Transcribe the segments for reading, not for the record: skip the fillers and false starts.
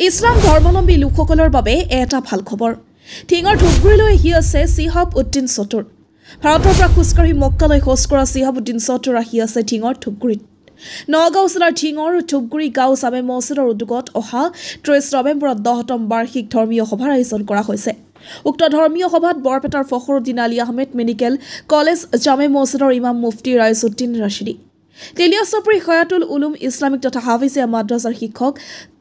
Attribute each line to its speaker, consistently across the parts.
Speaker 1: ইছলাম ধৰ্মাৱলম্বী লোকসকলৰ বাবে এটা ভাল খবৰ। ঠিঙৰ ধুবগুৰিলৈ আহি আছে চিহাবউদ্দিন চতুৰ। ভাৰতৰ পৰা খোজকাঢ়ি মক্কালৈ খোজ কৰা চিহাবউদ্দিন চতুৰ আহি আছে ঠিঙৰ ধুবগুৰিত। নগাঁও জিলাৰ ঠিঙৰ ধুবগুৰি গাঁও জামে মছজিদৰ উদ্যোগত অহা 30 নৱেম্বৰত 10তম বাৰ্ষিক ধৰ্মীয় সভাৰ আয়োজন কৰা হৈছে। উক্ত ধৰ্মীয় সভাত বৰপেটাৰ ফখৰুদ্দিন আলী আহমেদ মেডিকেল কলেজ জামে মছজিদৰ ইমাম মুফতি ৰাইজউদ্দিন ৰাছিদি, তেলিয়াচপুৰী খয়াতুল উলুম ইছলামিক তথা হাফিজিয়া মাদ্ৰাছাৰ শিক্ষক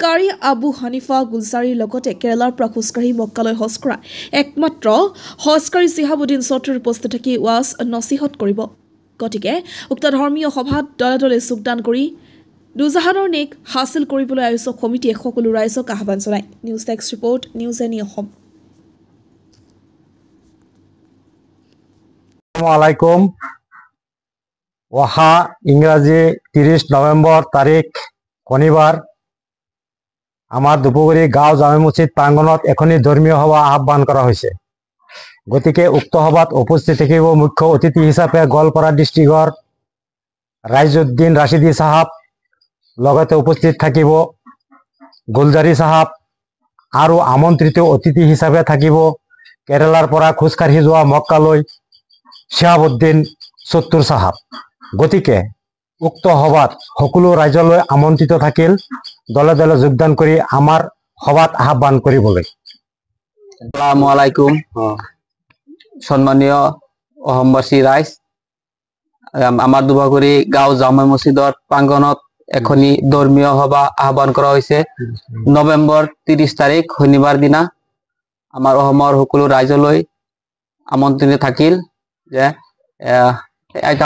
Speaker 1: কাৰী আবু হানিফা গুলজাৰীৰ লগতে কেৰালাৰ পৰা খোজকাঢ়ি মক্কালৈ হজ কৰা একমাত্ৰ হজকাৰী চিহাবউদ্দিন চতুৰ উপস্থিত থাকি ৱাজ নচিহত কৰিব। গতিকে উক্ত ধৰ্মীয় সভাত দলে দলে যোগদান কৰি দুজাহানৰ নেক হাচিল কৰিবলৈ আয়োজক সমিতিয়ে সকলো ৰাইজক আহ্বান জনায়। News desk report, news any Assam.
Speaker 2: আসসালামাইকুম। অহা ইংৰাজী 30 নৱেম্বৰ তাৰিখ শনিবাৰ আমাৰ ধুবুগুৰি গাঁও জামে মছজিদ প্ৰাংগণত এখনি ধৰ্মীয় সভা আহ্বান কৰা হৈছে। গতিকে উক্ত সভাত উপস্থিত থাকিব মুখ্য অতিথি হিচাপে গোৱালপাৰা ডিষ্ট্ৰিক্টৰ ৰাইজউদ্দিন ৰাছিদি সাহাব, লগতে উপস্থিত থাকিব গুলজাৰী সাহাব আৰু আমন্ত্ৰিত অতিথি হিচাপে থাকিব কেৰালাৰ পৰা খোজকাঢ়ি যোৱা মক্কালৈ চিহাবউদ্দিন চতুৰ সাহাব। গতিকে উক্ত সভাত সকলো ৰাইজলৈ আমন্ত্ৰিত থাকিল দলে দলে যোগদান কৰি আমাৰ সভাত আহ্বান কৰিবলৈ।
Speaker 3: আসসালামু আলাইকুম সম্মানীয় অসমবাসী ৰাইজ, আমাৰ ধুবুগুৰি গাঁও জামে মছজিদৰ প্ৰাংগণত এখনি ধৰ্মীয় সভা আহ্বান কৰা হৈছে। নৱেম্বৰ 30 তাৰিখ শনিবাৰ দিনা আমাৰ অসমৰ সকলো ৰাইজলৈ আমন্ত্ৰণ থাকিল যে